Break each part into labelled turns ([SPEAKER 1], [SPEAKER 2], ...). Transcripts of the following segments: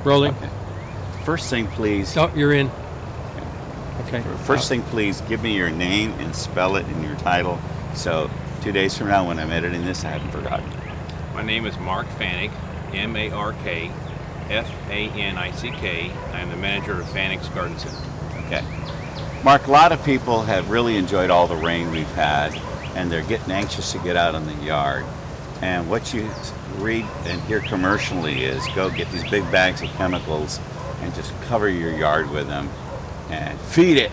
[SPEAKER 1] Rolling.
[SPEAKER 2] Okay. First thing, please.
[SPEAKER 1] Oh, you're in. Okay.
[SPEAKER 2] First thing, please give me your name and spell it in your title. So 2 days from now, when I'm editing this, I haven't forgotten.
[SPEAKER 3] My name is Mark Fanick, M-A-R-K-F-A-N-I-C-K. I am the manager of Fanick's Garden Center.
[SPEAKER 2] Okay. Mark, a lot of people have really enjoyed all the rain we've had, and they're getting anxious to get out in the yard. And what you read and hear commercially is go get these big bags of chemicals and just cover your yard with them and feed it.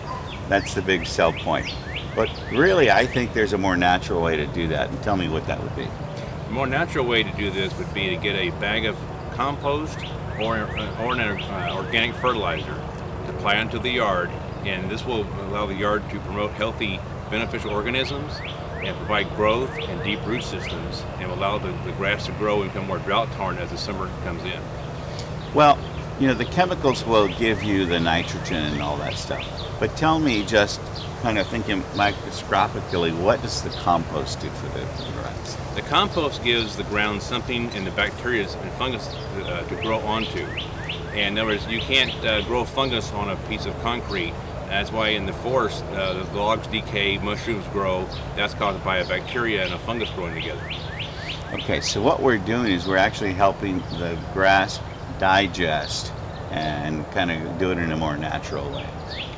[SPEAKER 2] That's the big sell point. But really, I think there's a more natural way to do that. And tell me what that would be.
[SPEAKER 3] The more natural way to do this would be to get a bag of compost or an organic fertilizer to plant into the yard, and this will allow the yard to promote healthy, beneficial organisms and provide growth and deep root systems, and will allow the grass to grow and become more drought tolerant as the summer comes in.
[SPEAKER 2] Well, the chemicals will give you the nitrogen and all that stuff. But tell me, just kind of thinking microscopically, what does the compost do for the grass?
[SPEAKER 3] The compost gives the ground something in the bacteria and fungus to grow onto. And in other words, you can't grow fungus on a piece of concrete. That's why in the forest, the logs decay, mushrooms grow. That's caused by a bacteria and a fungus growing together.
[SPEAKER 2] Okay, so what we're doing is we're actually helping the grass digest and kind of do it in a more natural way.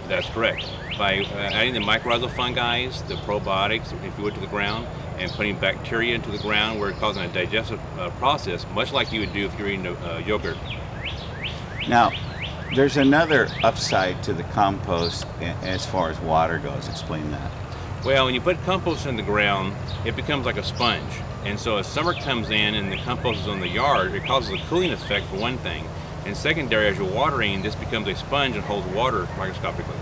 [SPEAKER 3] That's correct. By adding the mycorrhizal fungi, the probiotics, if you would, to the ground, and putting bacteria into the ground where it's causing a digestive process, much like you would do if you're eating yogurt.
[SPEAKER 2] Now, there's another upside to the compost as far as water goes. Explain that.
[SPEAKER 3] Well, when you put compost in the ground, it becomes like a sponge. And so as summer comes in and the compost is on the yard, it causes a cooling effect for one thing. And secondary, as you're watering, this becomes a sponge and holds water microscopically.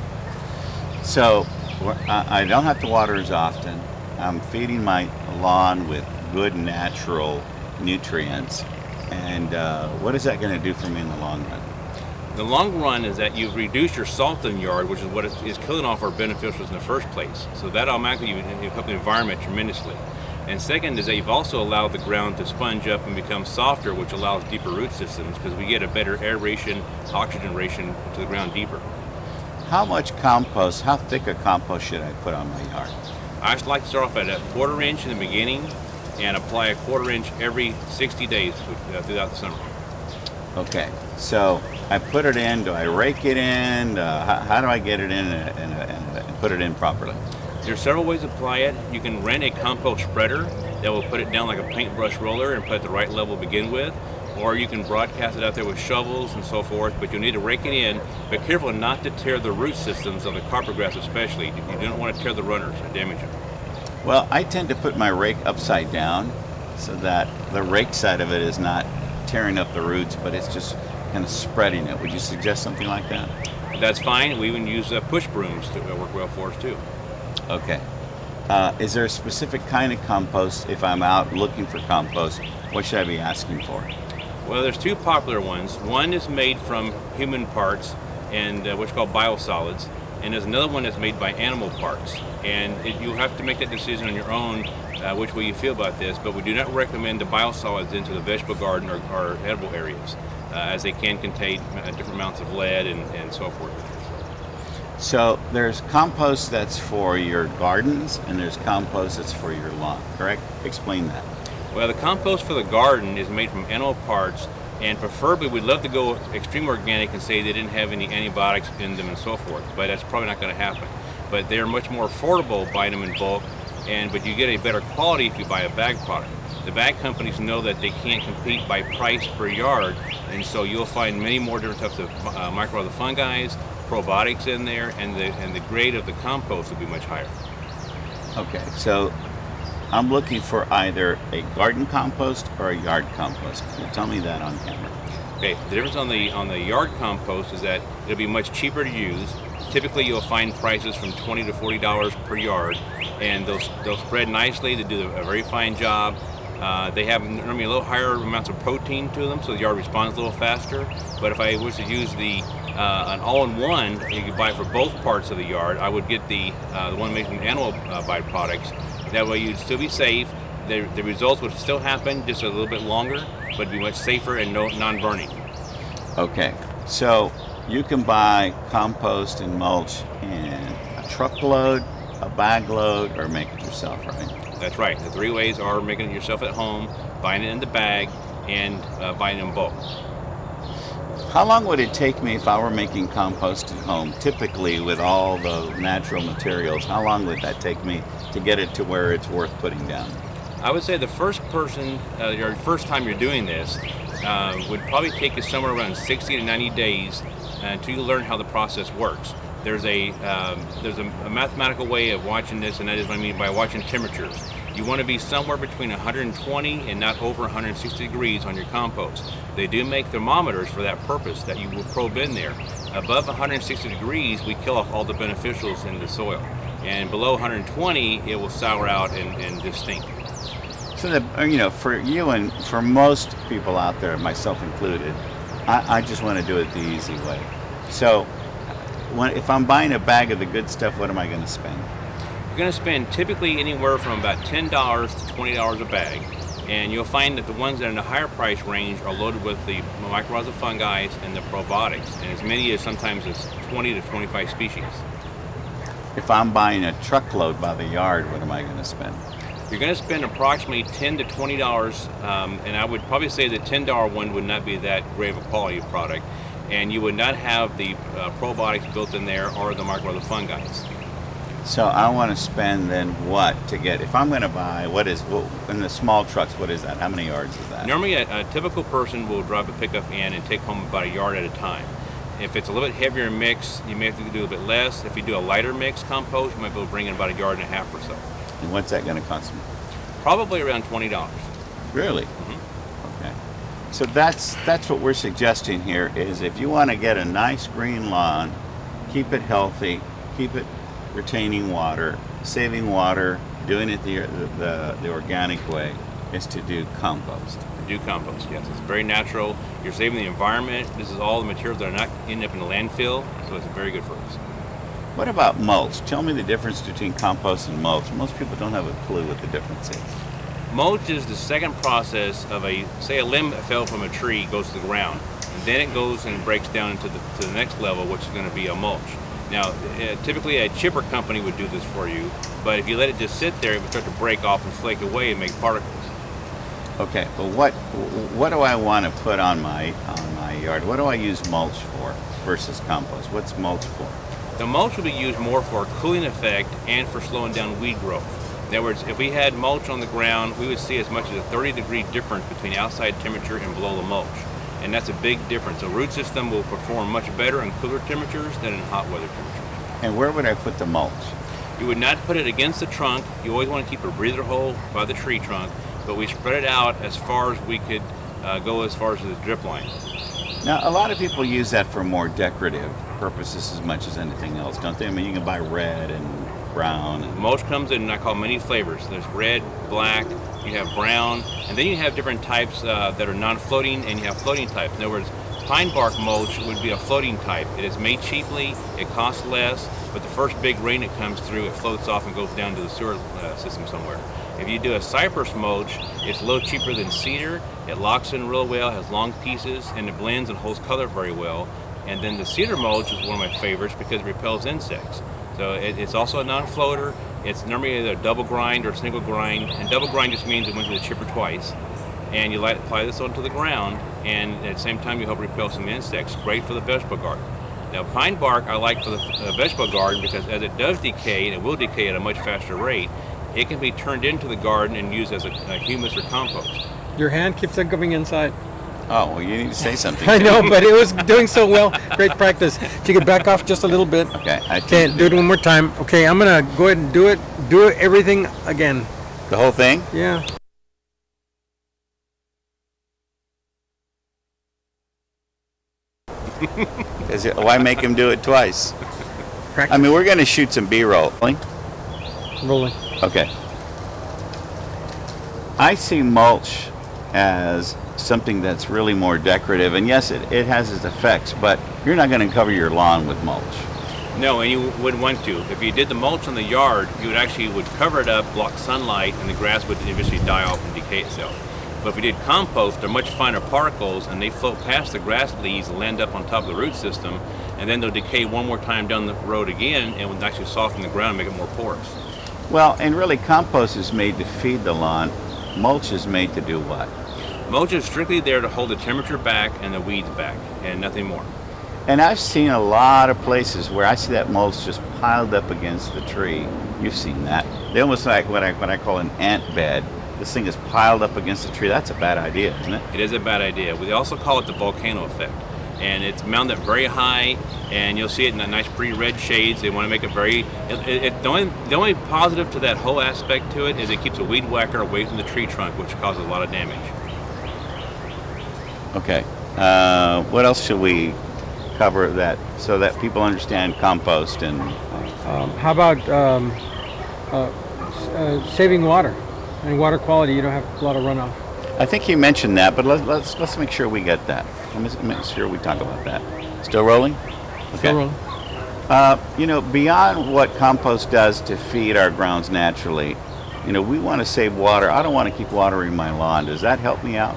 [SPEAKER 2] So I don't have to water as often. I'm feeding my lawn with good natural nutrients. And what is that going to do for me in the long run?
[SPEAKER 3] The long run is that you've reduced your salt in the yard, which is what is killing off our beneficials in the first place. So that automatically you help the environment tremendously. And second is that you've also allowed the ground to sponge up and become softer, which allows deeper root systems because we get a better aeration, oxygenation to the ground deeper.
[SPEAKER 2] How much compost, how thick a compost should I put on my yard?
[SPEAKER 3] I just like to start off at a 1/4 inch in the beginning and apply a 1/4 inch every 60 days throughout the summer.
[SPEAKER 2] Okay, so I put it in, do I rake it in? How do I get it in and put it in properly?
[SPEAKER 3] There's several ways to apply it. You can rent a compost spreader that will put it down like a paintbrush roller and put it at the right level to begin with. Or you can broadcast it out there with shovels and so forth, but you'll need to rake it in. Be careful not to tear the root systems of the carpet grass especially. You don't want to tear the runners and damage them.
[SPEAKER 2] Well, I tend to put my rake upside down so that the rake side of it is not tearing up the roots, but it's just kind of spreading it. Would you suggest something like that?
[SPEAKER 3] That's fine. We even use push brooms to work well for us too.
[SPEAKER 2] Okay. Is there a specific kind of compost if I'm out looking for compost? What should I be asking for?
[SPEAKER 3] Well, there's two popular ones. One is made from human parts and what's called biosolids, and there's another one that's made by animal parts. And you'll have to make that decision on your own which way you feel about this, but we do not recommend the biosolids into the vegetable garden or edible areas as they can contain different amounts of lead and so forth.
[SPEAKER 2] So there's compost that's for your gardens and there's compost that's for your lawn, correct? Explain that.
[SPEAKER 3] Well, the compost for the garden is made from animal parts, and preferably we'd love to go extreme organic and say they didn't have any antibiotics in them and so forth, but that's probably not going to happen. But they're much more affordable buying them in bulk, but you get a better quality if you buy a bag product. The bag companies know that they can't compete by price per yard, and so you'll find many more different types of mycorrhizal fungi, probiotics in there, and the grade of the compost will be much higher.
[SPEAKER 2] Okay, so I'm looking for either a garden compost or a yard compost. Tell me that on camera.
[SPEAKER 3] Okay, the difference on the yard compost is that it'll be much cheaper to use. Typically, you'll find prices from $20 to $40 per yard, and they'll spread nicely. They do a very fine job. They have normally a little higher amounts of protein to them, so the yard responds a little faster. But if I was to use an all-in-one you could buy for both parts of the yard, I would get the one made from animal byproducts. That way you'd still be safe. The results would still happen just a little bit longer, but be much safer and non-burning.
[SPEAKER 2] Okay, so you can buy compost and mulch in a truckload, a bag load, or make it yourself, right?
[SPEAKER 3] That's right. The three ways are making it yourself at home, buying it in the bag, and buying it in bulk.
[SPEAKER 2] How long would it take me if I were making compost at home, typically with all the natural materials? How long would that take me to get it to where it's worth putting down?
[SPEAKER 3] I would say the first first time you're doing this would probably take you somewhere around 60 to 90 days until you learn how the process works. There's a mathematical way of watching this, and that is what I mean by watching temperatures. You want to be somewhere between 120 and not over 160 degrees on your compost. They do make thermometers for that purpose that you will probe in there. Above 160 degrees, we kill off all the beneficials in the soil. And below 120, it will sour out and just stink.
[SPEAKER 2] So that, for you and for most people out there, myself included, I just want to do it the easy way. So if I'm buying a bag of the good stuff, what am I going to spend?
[SPEAKER 3] You're going to spend typically anywhere from about $10 to $20 a bag, and you'll find that the ones that are in the higher price range are loaded with the mycorrhizal fungi and the probiotics, and as many as sometimes as 20 to 25 species.
[SPEAKER 2] If I'm buying a truckload by the yard, what am I going to spend?
[SPEAKER 3] You're going to spend approximately $10 to $20, and I would probably say the $10 one would not be that great of a quality of product, and you would not have the probiotics built in there or the mycorrhizal fungi.
[SPEAKER 2] So I want to spend then what to get, if I'm going to buy, in the small trucks, what is that? How many yards is that?
[SPEAKER 3] Normally a typical person will drive a pickup in and take home about a yard at a time. If it's a little bit heavier mix, you may have to do a bit less. If you do a lighter mix compost, you might be able to bring in about a yard and a half or so.
[SPEAKER 2] And what's that going to cost me?
[SPEAKER 3] Probably around $20.
[SPEAKER 2] Really?
[SPEAKER 3] Mm-hmm.
[SPEAKER 2] Okay. So that's what we're suggesting here is if you want to get a nice green lawn, keep it healthy, keep it retaining water, saving water, doing it the organic way, is to do compost.
[SPEAKER 3] Do compost, yes. It's very natural. You're saving the environment. This is all the materials that are not ending up in the landfill, so it's very good for us.
[SPEAKER 2] What about mulch? Tell me the difference between compost and mulch. Most people don't have a clue what the difference is.
[SPEAKER 3] Mulch is the second process of say a limb that fell from a tree goes to the ground, and then it goes and breaks down to the next level, which is going to be a mulch. Now, typically a chipper company would do this for you, but if you let it just sit there, it would start to break off and flake away and make particles.
[SPEAKER 2] Okay, but what do I want to put on my yard? What do I use mulch for versus compost? What's mulch for?
[SPEAKER 3] The mulch will be used more for a cooling effect and for slowing down weed growth. In other words, if we had mulch on the ground, we would see as much as a 30-degree difference between outside temperature and below the mulch. And that's a big difference. The root system will perform much better in cooler temperatures than in hot weather temperatures.
[SPEAKER 2] And where would I put the mulch?
[SPEAKER 3] You would not put it against the trunk. You always want to keep a breather hole by the tree trunk, but we spread it out as far as we could go as far as the drip line.
[SPEAKER 2] Now, a lot of people use that for more decorative purposes as much as anything else, don't they? I mean, you can buy red and brown.
[SPEAKER 3] Mulch comes in, I call many flavors. There's red, black, you have brown, and then you have different types that are non-floating, and you have floating types. In other words, pine bark mulch would be a floating type. It is made cheaply, it costs less, but the first big rain that comes through, it floats off and goes down to the sewer system somewhere. If you do a cypress mulch, it's a little cheaper than cedar. It locks in real well, has long pieces, and it blends and holds color very well. And then the cedar mulch is one of my favorites because it repels insects. So it's also a non-floater. It's normally either a double grind or a single grind. And double grind just means it went to the chipper twice. And you apply this onto the ground, and at the same time you help repel some insects. Great for the vegetable garden. Now, pine bark I like for the vegetable garden because as it does decay, and it will decay at a much faster rate, it can be turned into the garden and used as a humus or compost.
[SPEAKER 1] Your hand keeps on going inside.
[SPEAKER 2] Oh, well, you need to say something.
[SPEAKER 1] I know, but it was doing so well. Great practice. If you could back off just a little bit.
[SPEAKER 2] Okay.
[SPEAKER 1] Okay, do it one more time. Okay, I'm going to go ahead and do it. Do everything again.
[SPEAKER 2] The whole thing?
[SPEAKER 1] Yeah.
[SPEAKER 2] Why make him do it twice?
[SPEAKER 1] Practice.
[SPEAKER 2] I mean, we're going to shoot some B-roll.
[SPEAKER 1] Rolling.
[SPEAKER 2] Okay. I see mulch as something that's really more decorative, and yes, it has its effects, but you're not going to cover your lawn with mulch.
[SPEAKER 3] No, and you wouldn't want to. If you did the mulch on the yard, you would cover it up, block sunlight, and the grass would eventually die off and decay itself. But if we did compost, they're much finer particles, and they float past the grass leaves and land up on top of the root system, and then they'll decay one more time down the road again, and will actually soften the ground and make it more porous.
[SPEAKER 2] Well, and really compost is made to feed the lawn. Mulch is made to do what?
[SPEAKER 3] Mulch is strictly there to hold the temperature back and the weeds back, and nothing more.
[SPEAKER 2] And I've seen a lot of places where I see that mulch just piled up against the tree. You've seen that. They almost like what I call an ant bed. This thing is piled up against the tree. That's a bad idea, isn't it?
[SPEAKER 3] It is a bad idea. We also call it the volcano effect. And it's mounted up very high, and you'll see it in that nice pretty red shades. They want to make it very, the only positive to that whole aspect to it is it keeps a weed whacker away from the tree trunk, which causes a lot of damage.
[SPEAKER 2] Okay. What else should we cover that so that people understand compost and
[SPEAKER 1] how about saving water and water quality? You don't have a lot of runoff.
[SPEAKER 2] I think you mentioned that, but let's make sure we get that. Let's make sure we talk about that. Still rolling? Okay.
[SPEAKER 1] Still rolling.
[SPEAKER 2] You know, beyond what compost does to feed our grounds naturally, you know, we want to save water. I don't want to keep watering my lawn. Does that help me out?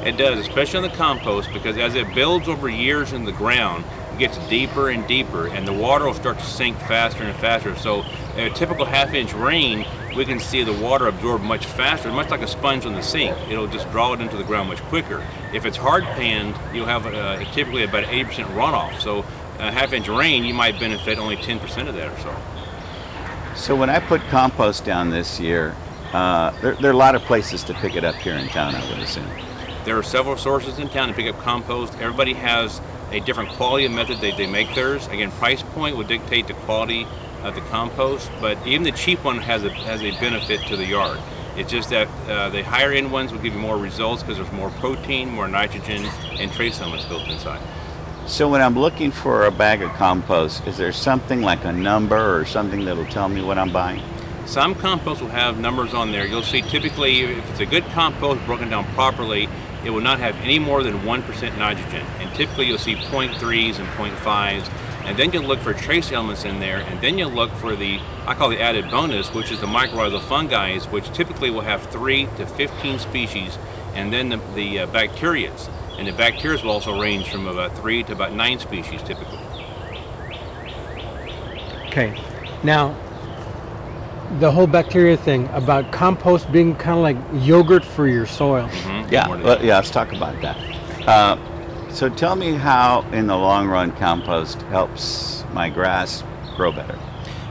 [SPEAKER 3] It does, especially on the compost, because as it builds over years in the ground, it gets deeper and deeper, and the water will start to sink faster and faster. So in a typical half-inch rain, we can see the water absorb much faster, much like a sponge on the sink. It'll just draw it into the ground much quicker. If it's hard panned, you'll have typically about 80% runoff. So a half-inch rain, you might benefit only 10% of that or so.
[SPEAKER 2] So when I put compost down this year, there are a lot of places to pick it up here in town, I would assume.
[SPEAKER 3] There are several sources in town to pick up compost. Everybody has a different quality of method they make theirs. Again, price point would dictate the quality of the compost, but even the cheap one has a benefit to the yard. It's just that the higher end ones will give you more results because there's more protein, more nitrogen, and trace elements built inside.
[SPEAKER 2] So when I'm looking for a bag of compost, is there something like a number or something that'll tell me what I'm buying?
[SPEAKER 3] Some compost will have numbers on there. You'll see typically if it's a good compost broken down properly, it will not have any more than 1% nitrogen. And typically you'll see 0.3s and 0.5s. And then you'll look for trace elements in there, and then you'll look for I call the added bonus, which is the mycorrhizal fungi, which typically will have 3 to 15 species, and then the bacterias. And the bacteria will also range from about 3 to about 9 species typically.
[SPEAKER 1] Okay, now the whole bacteria thing about compost being kind of like yogurt for your soil.
[SPEAKER 3] Mm-hmm.
[SPEAKER 2] Yeah, let's talk about that. So tell me how, in the long run, compost helps my grass grow better.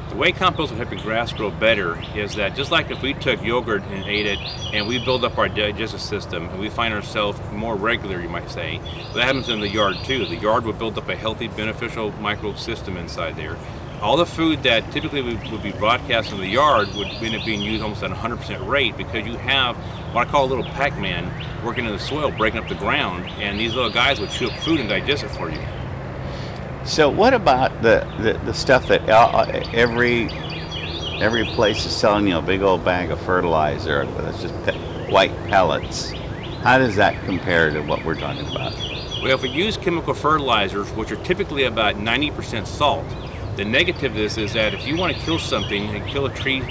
[SPEAKER 3] The way compost will help your grass grow better is that just like if we took yogurt and ate it and we build up our digestive system and we find ourselves more regular, you might say, that happens in the yard too. The yard would build up a healthy, beneficial microbe system inside there. All the food that typically would be broadcast in the yard would end up being used almost at 100% rate because you have what I call a little Pac-Man working in the soil, breaking up the ground, and these little guys would chew up food and digest it for you.
[SPEAKER 2] So what about the stuff that every place is selling, you know, a big old bag of fertilizer that's just white pellets? How does that compare to what we're talking about?
[SPEAKER 3] Well, if we use chemical fertilizers, which are typically about 90% salt, the negative of this is that if you want to kill something and kill a tree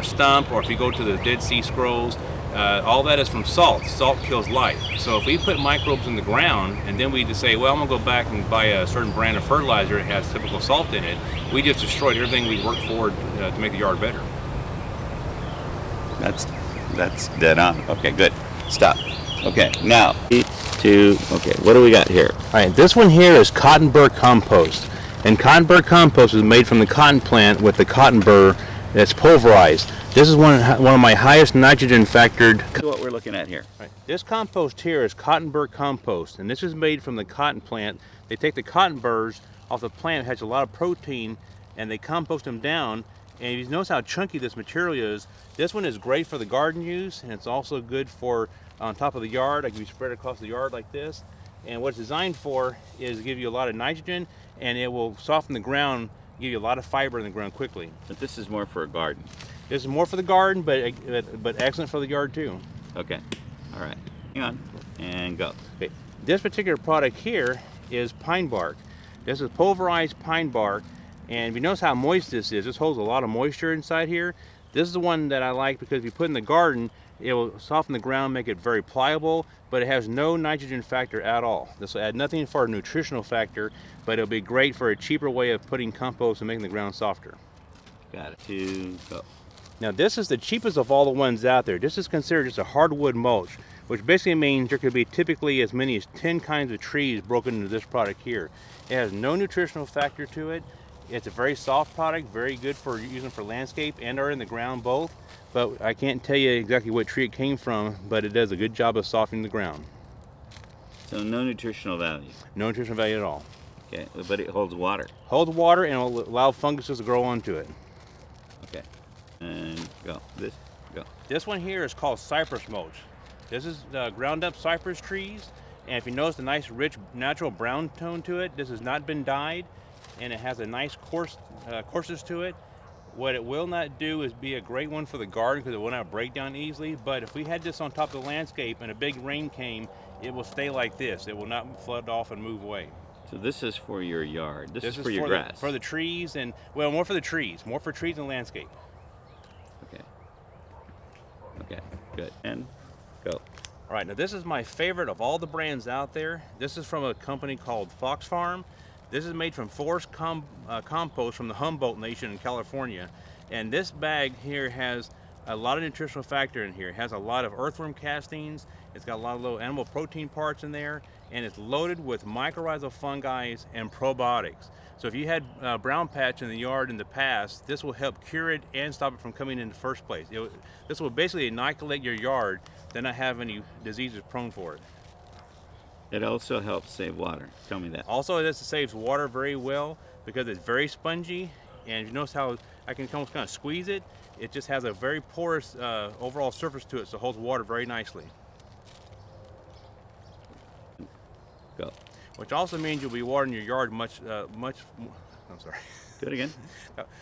[SPEAKER 3] stump, or if you go to the Dead Sea Scrolls, all that is from salt. Salt kills life. So if we put microbes in the ground and then we just say, well, I'm going to go back and buy a certain brand of fertilizer that has typical salt in it, we just destroyed everything we worked for to make the yard better.
[SPEAKER 2] That's dead on. Okay, good. Stop. Okay, now, okay, what do we got here?
[SPEAKER 3] All right, this one here is cotton burr compost. And cotton burr compost is made from the cotton plant with the cotton burr that's pulverized. This is one of my highest nitrogen factored.
[SPEAKER 2] This is what we're looking at here.
[SPEAKER 3] Right. This compost here is cotton burr compost, and this is made from the cotton plant. They take the cotton burrs off the plant, it has a lot of protein, and they compost them down. And you notice how chunky this material is. This one is great for the garden use, and it's also good for on top of the yard. It can be spread across the yard like this. And what it's designed for is to give you a lot of nitrogen, and it will soften the ground, give you a lot of fiber in the ground quickly.
[SPEAKER 2] But this is more for a garden.
[SPEAKER 3] This is more for the garden, but excellent for the yard too.
[SPEAKER 2] Okay, all right, hang on, and go.
[SPEAKER 3] Okay. This particular product here is pine bark. This is pulverized pine bark, and if you notice how moist this is, this holds a lot of moisture inside here. This is the one that I like because if you put in the garden, it will soften the ground, make it very pliable, but it has no nitrogen factor at all. This will add nothing for a nutritional factor, but it'll be great for a cheaper way of putting compost and making the ground softer.
[SPEAKER 2] Got it. 2, go.
[SPEAKER 3] Now this is the cheapest of all the ones out there. This is considered just a hardwood mulch, which basically means there could be typically as many as 10 kinds of trees broken into this product here. It has no nutritional factor to it. It's a very soft product, very good for using for landscape and or in the ground both. But I can't tell you exactly what tree it came from, but it does a good job of softening the ground.
[SPEAKER 2] So no nutritional value.
[SPEAKER 3] No nutritional value at all.
[SPEAKER 2] Okay, but it holds water.
[SPEAKER 3] Holds water and will allow funguses to grow onto it.
[SPEAKER 2] Okay, and go. Go.
[SPEAKER 3] This one here is called cypress mulch. This is ground up cypress trees, and if you notice the nice rich natural brown tone to it, this has not been dyed, and it has a nice coarseness to it. What it will not do is be a great one for the garden because it will not break down easily, but if we had this on top of the landscape and a big rain came, it will stay like this. It will not flood off and move away.
[SPEAKER 2] So this is for your yard. This is for your grass.
[SPEAKER 3] For the trees and, well, more for the trees. More for trees and landscape.
[SPEAKER 2] Okay. Okay, good. And go.
[SPEAKER 3] All right, now this is my favorite of all the brands out there. This is from a company called Fox Farm. This is made from forest compost from the Humboldt Nation in California. And this bag here has a lot of nutritional factor in here. It has a lot of earthworm castings. It's got a lot of little animal protein parts in there. And it's loaded with mycorrhizal fungi and probiotics. So if you had brown patch in the yard in the past, this will help cure it and stop it from coming in the first place. This will basically inoculate your yard, then not have any diseases prone for it.
[SPEAKER 2] It also helps save water. Tell me that.
[SPEAKER 3] Also, this saves water very well because it's very spongy, and you notice how I can almost kind of squeeze it. It just has a very porous overall surface to it, so it holds water very nicely.
[SPEAKER 2] Go.
[SPEAKER 3] Which also means you'll be watering your yard much more. I'm sorry.
[SPEAKER 2] Do it again.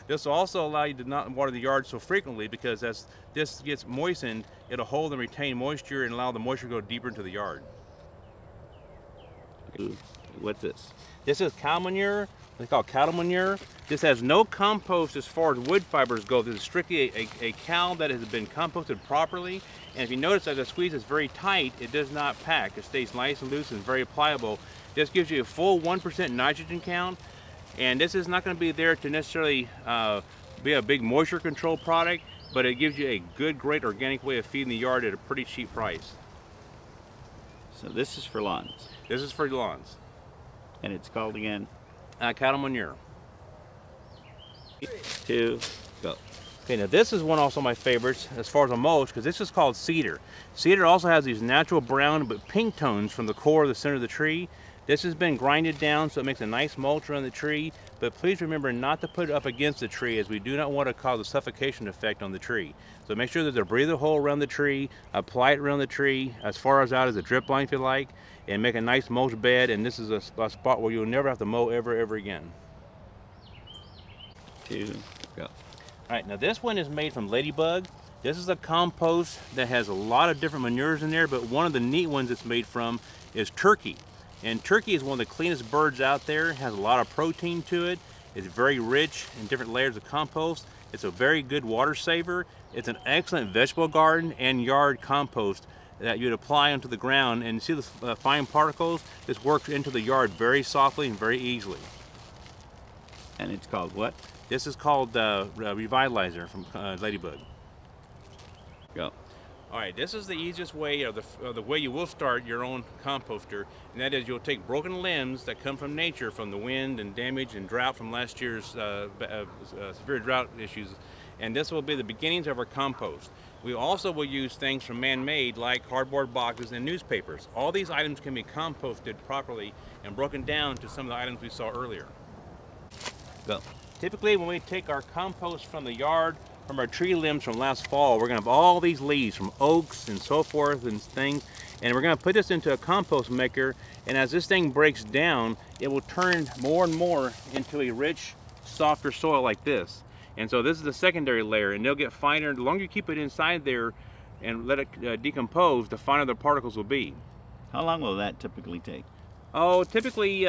[SPEAKER 3] This will also allow you to not water the yard so frequently because as this gets moistened, it'll hold and retain moisture and allow the moisture to go deeper into the yard.
[SPEAKER 2] What's this?
[SPEAKER 3] This is cow manure. It's called cattle manure. This has no compost as far as wood fibers go. This is strictly a cow that has been composted properly. And if you notice that the squeeze is very tight, it does not pack. It stays nice and loose and very pliable. This gives you a full 1% nitrogen count. And this is not going to be there to necessarily be a big moisture control product, but it gives you a good, great organic way of feeding the yard at a pretty cheap price.
[SPEAKER 2] So this is for lawns.
[SPEAKER 3] This is for lawns.
[SPEAKER 2] And it's called again?
[SPEAKER 3] Cattle manure.
[SPEAKER 2] 2, go.
[SPEAKER 3] Okay, now this is one also of my favorites as far as a mulch because this is called cedar. Cedar also has these natural brown but pink tones from the core of the center of the tree. This has been grinded down so it makes a nice mulch around the tree, but please remember not to put it up against the tree as we do not want to cause a suffocation effect on the tree. So make sure there's a breather hole around the tree, apply it around the tree as far as out as a drip line if you like, and make a nice mulch bed, and this is a spot where you'll never have to mow ever again.
[SPEAKER 2] 2, go.
[SPEAKER 3] All right, now this one is made from ladybug. This is a compost that has a lot of different manures in there, but one of the neat ones it's made from is turkey. And turkey is one of the cleanest birds out there. It has a lot of protein to it. It's very rich in different layers of compost. It's a very good water saver. It's an excellent vegetable garden and yard compost that you'd apply onto the ground, and see the fine particles. This works into the yard very softly and very easily.
[SPEAKER 2] And it's called what?
[SPEAKER 3] This is called Revitalizer from Ladybug.
[SPEAKER 2] Go.
[SPEAKER 3] All right, this is the easiest way, or the way you will start your own composter, and that is you'll take broken limbs that come from nature, from the wind and damage and drought from last year's severe drought issues, and this will be the beginnings of our compost. We also will use things from man-made like cardboard boxes and newspapers. All these items can be composted properly and broken down to some of the items we saw earlier.
[SPEAKER 2] Go.
[SPEAKER 3] Typically when we take our compost from the yard, from our tree limbs from last fall, we're going to have all these leaves from oaks and so forth and things, and we're going to put this into a compost maker, and as this thing breaks down, it will turn more and more into a rich, softer soil like this. And so this is the secondary layer, and they'll get finer. The longer you keep it inside there and let it decompose, the finer the particles will be.
[SPEAKER 2] How long will that typically take?
[SPEAKER 3] Oh, typically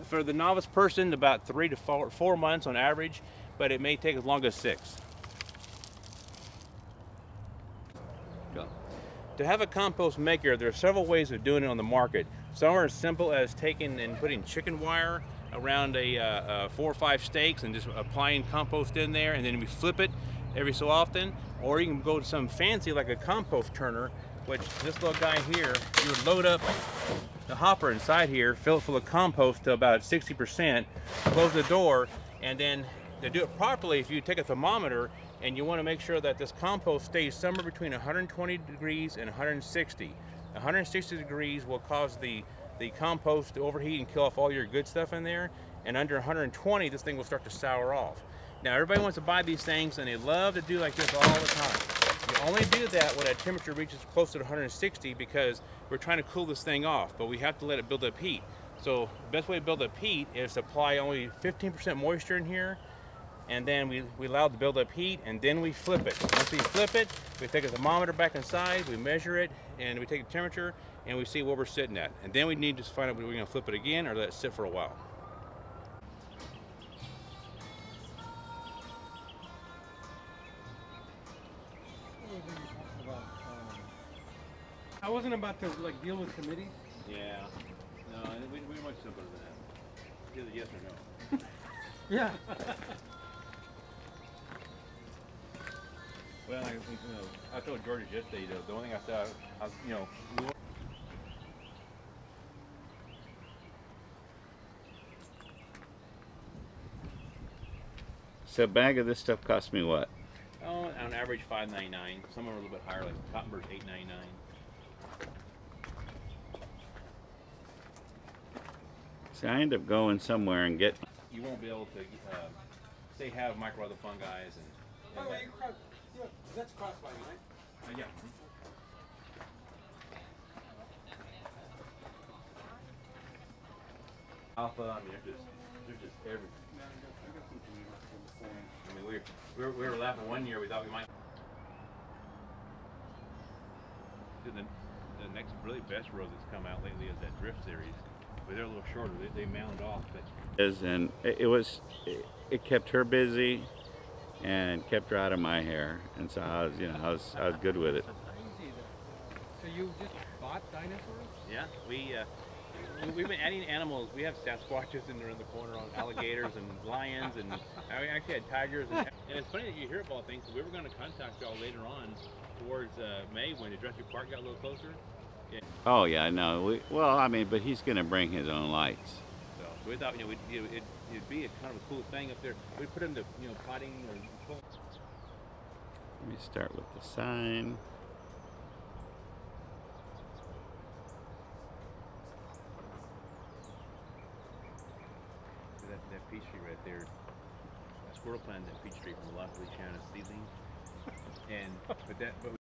[SPEAKER 3] for the novice person, about 3 to 4 months on average, but it may take as long as 6. to have a compost maker, there are several ways of doing it on the market. Some are as simple as taking and putting chicken wire around 4 or 5 stakes and just applying compost in there, and then we flip it every so often. Or you can go to some fancy like a compost turner, which this little guy here, you would load up the hopper inside here, fill it full of compost to about 60%, close the door, and then to do it properly, if you take a thermometer and you want to make sure that this compost stays somewhere between 120 degrees and 160. 160 degrees will cause the compost to overheat and kill off all your good stuff in there, and under 120 this thing will start to sour off. Now everybody wants to buy these things and they love to do like this all the time. You only do that when a temperature reaches close to 160 because we're trying to cool this thing off, but we have to let it build up heat. So the best way to build up heat is to apply only 15% moisture in here, and then we allow it to build up heat, and then we flip it. Once we flip it, we take a thermometer back inside, we measure it, and we take the temperature, and we see where we're sitting at. And then we need to find out whether we're going to flip it again or let it sit for a while.
[SPEAKER 1] I wasn't about to like deal with committees.
[SPEAKER 3] Yeah. No, we're much simpler than that. Either yes or no.
[SPEAKER 1] Yeah.
[SPEAKER 3] Well, I told George yesterday, the only thing I said, I was,
[SPEAKER 2] So a bag of this stuff cost me what?
[SPEAKER 3] oh, on average $5.99. Some are a little bit higher, like Cottonbird's $8.99.
[SPEAKER 2] So I end up going somewhere and get.
[SPEAKER 3] You won't be able to, say, have micro other fungi and.
[SPEAKER 1] By the way, that's crossbody, right?
[SPEAKER 3] Yeah. Alpha, I mean, they're just everything. I mean, we were laughing one year. We thought we might. The next really best rose that's come out lately is that Drift series, but they're a little shorter. They mound off, but.
[SPEAKER 2] And it kept her busy and kept her out of my hair, and so I was good with it.
[SPEAKER 1] So you just bought dinosaurs?
[SPEAKER 3] Yeah, we've been adding animals. We have Sasquatches in the corner, on alligators and lions, and I actually had tigers. And it's funny that you hear about things. We were going to contact y'all later on towards May when the Jurassic Park got a little closer. Yeah.
[SPEAKER 2] Oh yeah, no. But he's going to bring his own lights.
[SPEAKER 3] So we thought, it'd be a kind of a cool thing up there. We'd put him to, potting or.
[SPEAKER 2] Let me start with the sign.
[SPEAKER 3] That peach tree right there. A squirrel planted that peach tree from the Los Feliciana seedlings, but